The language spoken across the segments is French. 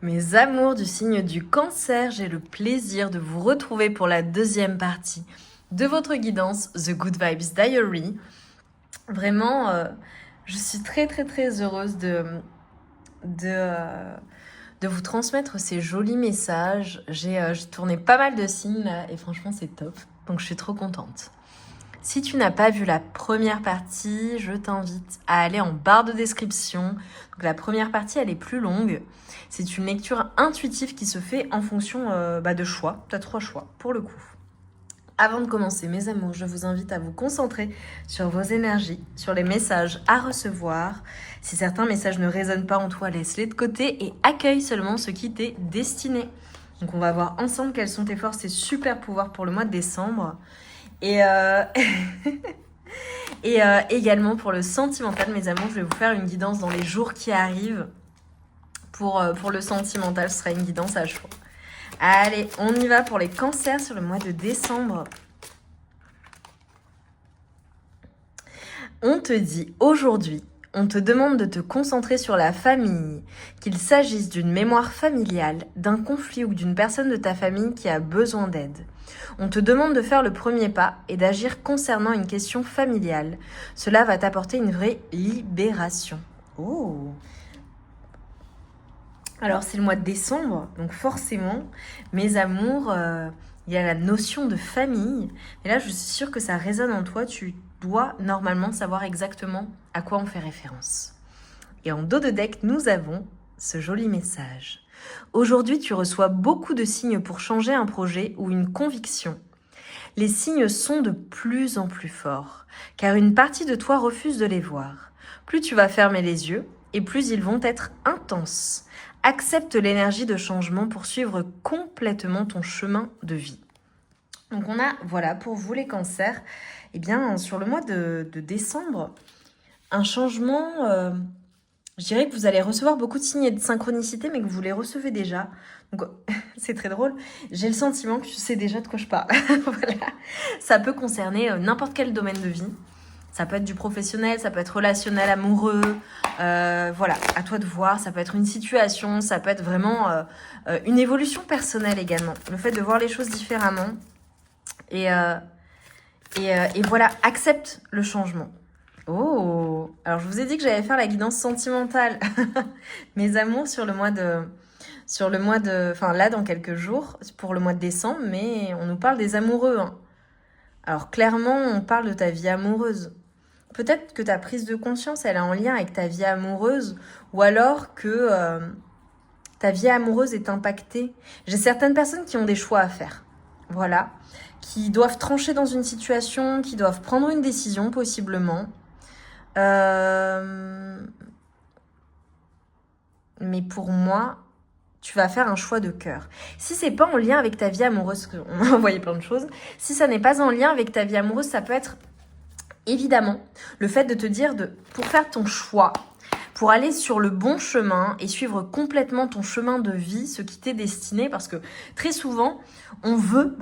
Mes amours du signe du Cancer, j'ai le plaisir de vous retrouver pour la deuxième partie de votre guidance The Good Vibes Diary. Vraiment, je suis très heureuse de vous transmettre ces jolis messages. J'ai tourné pas mal de signes là, et franchement c'est top, donc je suis trop contente. Si tu n'as pas vu la première partie, je t'invite à aller en barre de description. Donc, la première partie, elle est plus longue. C'est une lecture intuitive qui se fait en fonction de choix. Tu as 3 choix pour le coup. Avant de commencer, mes amours, je vous invite à vous concentrer sur vos énergies, sur les messages à recevoir. Si certains messages ne résonnent pas en toi, laisse-les de côté et accueille seulement ce qui t'est destiné. Donc on va voir ensemble quelles sont tes forces et super pouvoirs pour le mois de décembre. Et, également pour le sentimental, mes amours, je vais vous faire une guidance dans les jours qui arrivent. Pour le sentimental, ce sera une guidance à choix. Allez, on y va pour les cancers sur le mois de décembre. On te dit aujourd'hui, on te demande de te concentrer sur la famille, qu'il s'agisse d'une mémoire familiale, d'un conflit ou d'une personne de ta famille qui a besoin d'aide. On te demande de faire le premier pas et d'agir concernant une question familiale. Cela va t'apporter une vraie libération. Oh! Alors c'est le mois de décembre, donc forcément, mes amours, il y a la notion de famille. Et là, je suis sûre que ça résonne en toi. Tu dois normalement savoir exactement à quoi on fait référence. Et en dos de deck, nous avons ce joli message. Aujourd'hui, tu reçois beaucoup de signes pour changer un projet ou une conviction. Les signes sont de plus en plus forts, car une partie de toi refuse de les voir. Plus tu vas fermer les yeux, et plus ils vont être intenses. Accepte l'énergie de changement pour suivre complètement ton chemin de vie. Donc on a, voilà, pour vous les cancers, eh bien, sur le mois de décembre, un changement... je dirais que vous allez recevoir beaucoup de signes et de synchronicité, mais que vous les recevez déjà. Donc, c'est très drôle. J'ai le sentiment que tu sais déjà de quoi je parle. Voilà. Ça peut concerner n'importe quel domaine de vie. Ça peut être du professionnel, ça peut être relationnel, amoureux. Voilà, à toi de voir. Ça peut être une situation, ça peut être vraiment une évolution personnelle également. Le fait de voir les choses différemment. Et voilà, accepte le changement. Oh, alors je vous ai dit que j'allais faire la guidance sentimentale. Mes amours sur le mois de, enfin là dans quelques jours, pour le mois de décembre, mais on nous parle des amoureux. Hein. Alors clairement, on parle de ta vie amoureuse. Peut-être que ta prise de conscience, elle est en lien avec ta vie amoureuse, ou alors que ta vie amoureuse est impactée. J'ai certaines personnes qui ont des choix à faire. Voilà. Qui doivent trancher dans une situation, qui doivent prendre une décision possiblement. Mais pour moi, tu vas faire un choix de cœur. Si c'est pas en lien avec ta vie amoureuse, on m'a envoyé plein de choses, si ça n'est pas en lien avec ta vie amoureuse, ça peut être évidemment le fait de te dire pour faire ton choix, pour aller sur le bon chemin et suivre complètement ton chemin de vie, ce qui t'est destiné, parce que très souvent, on veut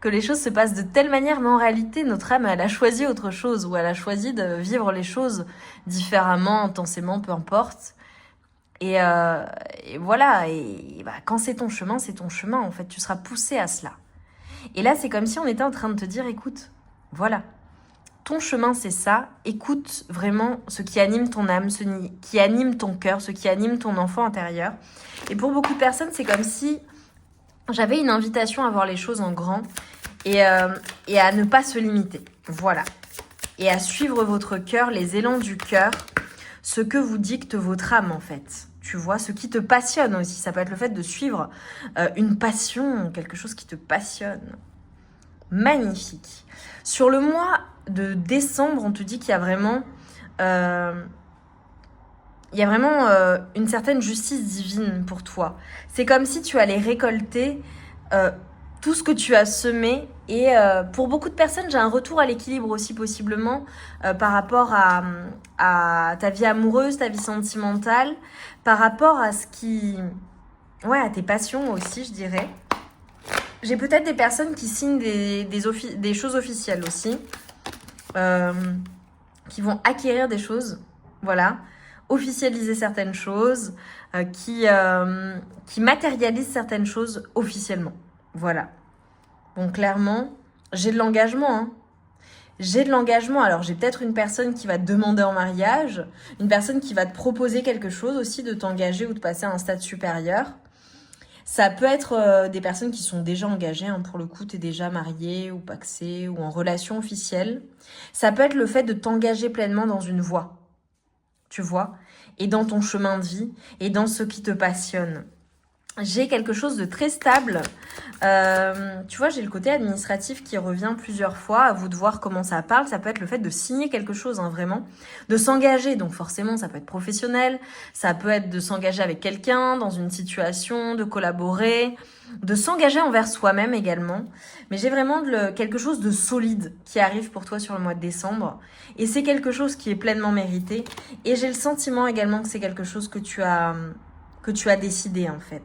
que les choses se passent de telle manière, mais en réalité, notre âme, elle a choisi autre chose, ou elle a choisi de vivre les choses différemment, intensément, peu importe. Et voilà, et quand c'est ton chemin, en fait, tu seras poussé à cela. Et là, c'est comme si on était en train de te dire, écoute, voilà, ton chemin, c'est ça, écoute vraiment ce qui anime ton âme, ce qui anime ton cœur, ce qui anime ton enfant intérieur. Et pour beaucoup de personnes, c'est comme si j'avais une invitation à voir les choses en grand et à ne pas se limiter. Voilà. Et à suivre votre cœur, les élans du cœur, ce que vous dicte votre âme en fait. Tu vois, ce qui te passionne aussi. Ça peut être le fait de suivre une passion, quelque chose qui te passionne. Magnifique. Sur le mois de décembre, on te dit qu'il y a vraiment... une certaine justice divine pour toi. C'est comme si tu allais récolter tout ce que tu as semé. Et pour beaucoup de personnes, j'ai un retour à l'équilibre aussi possiblement par rapport à ta vie amoureuse, ta vie sentimentale, par rapport à ce qui... Ouais, à tes passions aussi, je dirais. J'ai peut-être des personnes qui signent des choses officielles aussi, qui vont acquérir des choses, voilà. officialiser certaines choses, qui matérialise certaines choses officiellement. Voilà. Bon, clairement, j'ai de l'engagement, hein. J'ai de l'engagement. Alors, j'ai peut-être une personne qui va te demander en mariage, une personne qui va te proposer quelque chose aussi, de t'engager ou de passer à un stade supérieur. Ça peut être des personnes qui sont déjà engagées, hein, pour le coup, tu es déjà marié ou pacsé ou en relation officielle. Ça peut être le fait de t'engager pleinement dans une voie, tu vois, et dans ton chemin de vie, et dans ce qui te passionne. J'ai quelque chose de très stable. Tu vois, j'ai le côté administratif qui revient plusieurs fois. À vous de voir comment ça parle. Ça peut être le fait de signer quelque chose, hein, vraiment. De s'engager. Donc forcément, ça peut être professionnel. Ça peut être de s'engager avec quelqu'un dans une situation, de collaborer, de s'engager envers soi-même également. Mais j'ai vraiment quelque chose de solide qui arrive pour toi sur le mois de décembre. Et c'est quelque chose qui est pleinement mérité. Et j'ai le sentiment également que c'est quelque chose que tu as décidé en fait.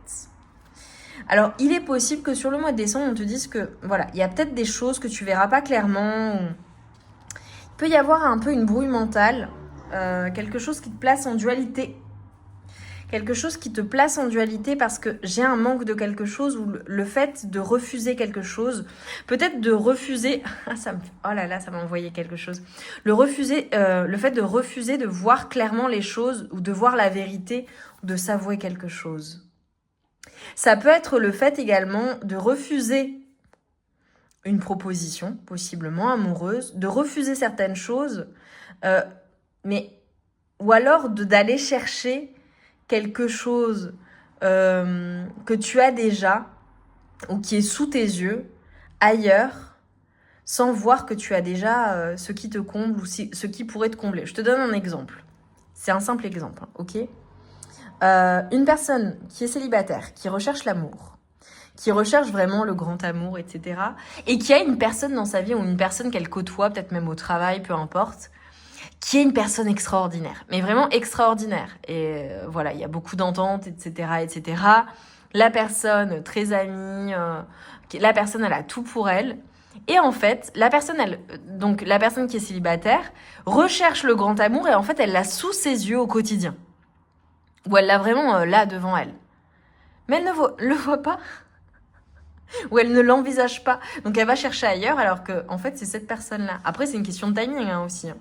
Alors, il est possible que sur le mois de décembre, on te dise que, voilà, il y a peut-être des choses que tu verras pas clairement. Il peut y avoir un peu une brouille mentale, quelque chose qui te place en dualité. Quelque chose qui te place en dualité parce que j'ai un manque de quelque chose ou le fait de refuser quelque chose, peut-être de refuser, oh là là, ça m'a envoyé quelque chose. Le fait de refuser de voir clairement les choses ou de voir la vérité ou de s'avouer quelque chose. Ça peut être le fait également de refuser une proposition, possiblement amoureuse, de refuser certaines choses, ou alors d'aller chercher quelque chose que tu as déjà ou qui est sous tes yeux, ailleurs, sans voir que tu as déjà ce qui te comble ou ce qui pourrait te combler. Je te donne un exemple. C'est un simple exemple, hein, ok ? Une personne qui est célibataire, qui recherche l'amour, qui recherche vraiment le grand amour, etc. Et qui a une personne dans sa vie ou une personne qu'elle côtoie, peut-être même au travail, peu importe, qui est une personne extraordinaire, mais vraiment extraordinaire. Et voilà, il y a beaucoup d'ententes, etc., etc. La personne, très amie, la personne, elle a tout pour elle. Et en fait, la personne qui est célibataire recherche le grand amour et en fait, elle l'a sous ses yeux au quotidien. Ou elle l'a vraiment là devant elle. Mais elle ne le voit pas. Ou elle ne l'envisage pas. Donc elle va chercher ailleurs alors que en fait, c'est cette personne-là. Après, c'est une question de timing, hein, aussi.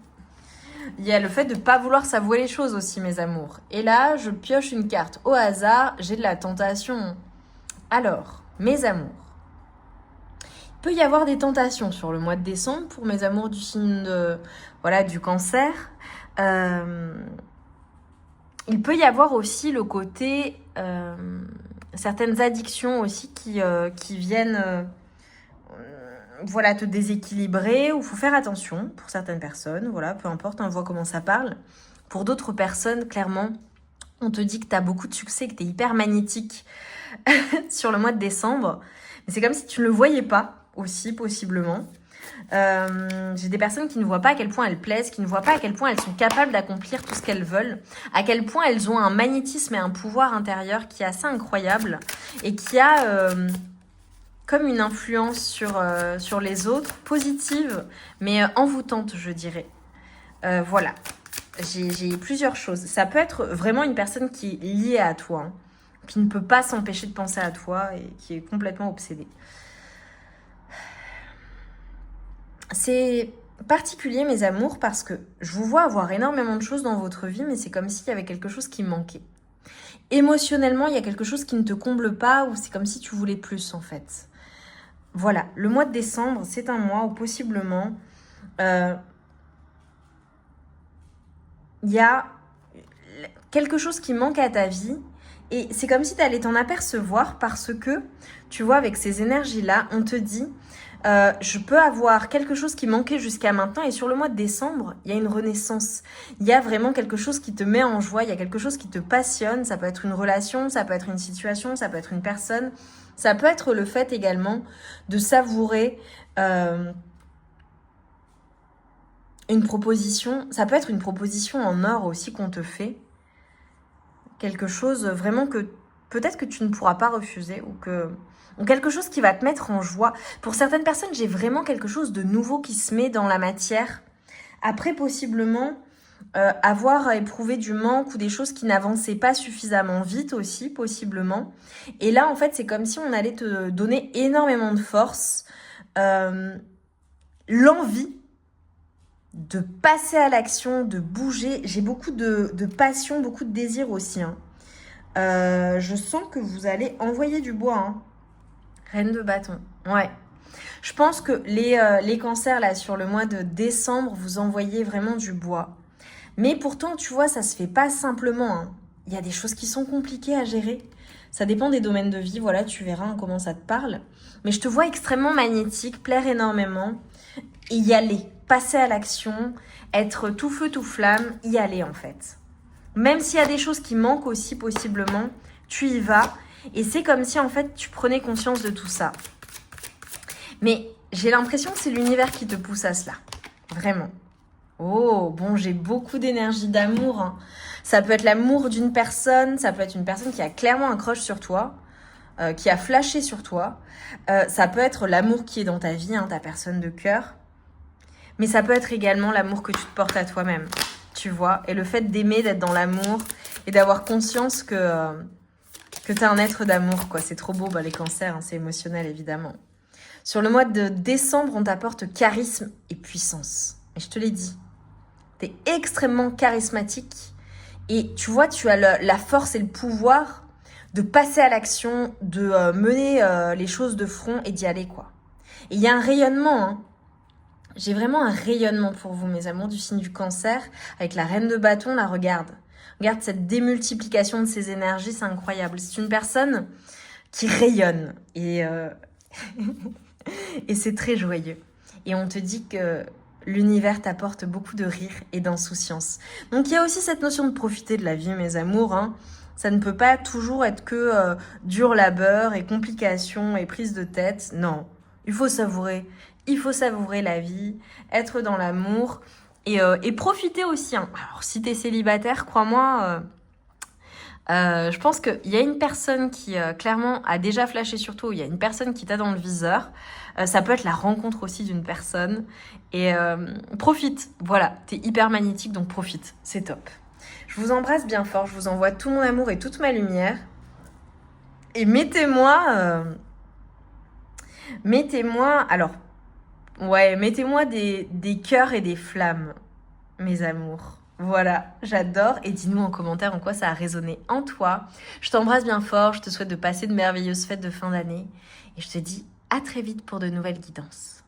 Il y a le fait de ne pas vouloir s'avouer les choses aussi, mes amours. Et là, je pioche une carte au hasard. J'ai de la tentation. Alors, mes amours. Il peut y avoir des tentations sur le mois de décembre pour mes amours du signe du cancer. Il peut y avoir aussi le côté certaines addictions aussi qui viennent te déséquilibrer, ou faut faire attention pour certaines personnes, voilà, peu importe, on voit comment ça parle. Pour d'autres personnes, clairement, on te dit que tu as beaucoup de succès, que tu es hyper magnétique sur le mois de décembre. Mais c'est comme si tu ne le voyais pas aussi, possiblement. J'ai des personnes qui ne voient pas à quel point elles plaisent, qui ne voient pas à quel point elles sont capables d'accomplir tout ce qu'elles veulent, à quel point elles ont un magnétisme et un pouvoir intérieur qui est assez incroyable et qui a comme une influence sur les autres, positive, mais envoûtante, je dirais. Voilà, j'ai plusieurs choses. Ça peut être vraiment une personne qui est liée à toi, hein, qui ne peut pas s'empêcher de penser à toi et qui est complètement obsédée. C'est particulier, mes amours, parce que je vous vois avoir énormément de choses dans votre vie, mais c'est comme s'il y avait quelque chose qui manquait. Émotionnellement, il y a quelque chose qui ne te comble pas, ou c'est comme si tu voulais plus, en fait. Voilà, le mois de décembre, c'est un mois où possiblement il y a quelque chose qui manque à ta vie, et c'est comme si tu allais t'en apercevoir parce que, tu vois, avec ces énergies-là, on te dit... je peux avoir quelque chose qui manquait jusqu'à maintenant, et sur le mois de décembre, il y a une renaissance. Il y a vraiment quelque chose qui te met en joie, il y a quelque chose qui te passionne. Ça peut être une relation, ça peut être une situation, ça peut être une personne. Ça peut être le fait également de savourer une proposition. Ça peut être une proposition en or aussi qu'on te fait. Quelque chose vraiment que peut-être que tu ne pourras pas refuser, ou quelque chose qui va te mettre en joie. Pour certaines personnes, j'ai vraiment quelque chose de nouveau qui se met dans la matière. Après, possiblement, avoir éprouvé du manque ou des choses qui n'avançaient pas suffisamment vite aussi, possiblement. Et là, en fait, c'est comme si on allait te donner énormément de force, l'envie de passer à l'action, de bouger. J'ai beaucoup de passion, beaucoup de désir aussi. Hein. Je sens que vous allez envoyer du bois. Hein. Reine de bâton. Ouais. Je pense que les cancers, là, sur le mois de décembre, vous envoyez vraiment du bois. Mais pourtant, tu vois, ça se fait pas simplement. Hein. Il y a des choses qui sont compliquées à gérer. Ça dépend des domaines de vie. Voilà, tu verras hein, comment ça te parle. Mais je te vois extrêmement magnétique, plaire énormément. Et y aller. Passer à l'action. Être tout feu, tout flamme. Y aller, en fait. Même s'il y a des choses qui manquent aussi, possiblement, tu y vas. Et c'est comme si, en fait, tu prenais conscience de tout ça. Mais j'ai l'impression que c'est l'univers qui te pousse à cela. Vraiment. Oh, bon, j'ai beaucoup d'énergie d'amour. Hein. Ça peut être l'amour d'une personne, ça peut être une personne qui a clairement un crush sur toi, qui a flashé sur toi. Ça peut être l'amour qui est dans ta vie, hein, ta personne de cœur. Mais ça peut être également l'amour que tu te portes à toi-même, tu vois. Et le fait d'aimer, d'être dans l'amour et d'avoir conscience que tu es un être d'amour, quoi. C'est trop beau, bah, les cancers, hein, c'est émotionnel, évidemment. Sur le mois de décembre, on t'apporte charisme et puissance. Et je te l'ai dit, tu es extrêmement charismatique. Et tu vois, tu as la force et le pouvoir de passer à l'action, de mener les choses de front et d'y aller, quoi. Et il y a un rayonnement, hein. J'ai vraiment un rayonnement pour vous, mes amours du signe du cancer. Avec la reine de bâton, là, regarde. Regarde cette démultiplication de ces énergies, c'est incroyable. C'est une personne qui rayonne. Et c'est très joyeux. Et on te dit que l'univers t'apporte beaucoup de rire et d'insouciance. Donc il y a aussi cette notion de profiter de la vie, mes amours. Hein. Ça ne peut pas toujours être que dur labeur et complications et prise de tête. Non, il faut savourer. Il faut savourer la vie, être dans l'amour et profiter aussi. Hein. Alors si t'es célibataire, crois-moi... je pense qu'il y a une personne qui clairement a déjà flashé sur toi, ou il y a une personne qui t'a dans le viseur. Ça peut être la rencontre aussi d'une personne. Et profite, voilà, t'es hyper magnétique, donc profite, c'est top. Je vous embrasse bien fort, je vous envoie tout mon amour et toute ma lumière. Et alors, ouais, mettez-moi des cœurs et des flammes, mes amours. Voilà, j'adore. Et dis-nous en commentaire en quoi ça a résonné en toi. Je t'embrasse bien fort. Je te souhaite de passer de merveilleuses fêtes de fin d'année. Et je te dis à très vite pour de nouvelles guidances.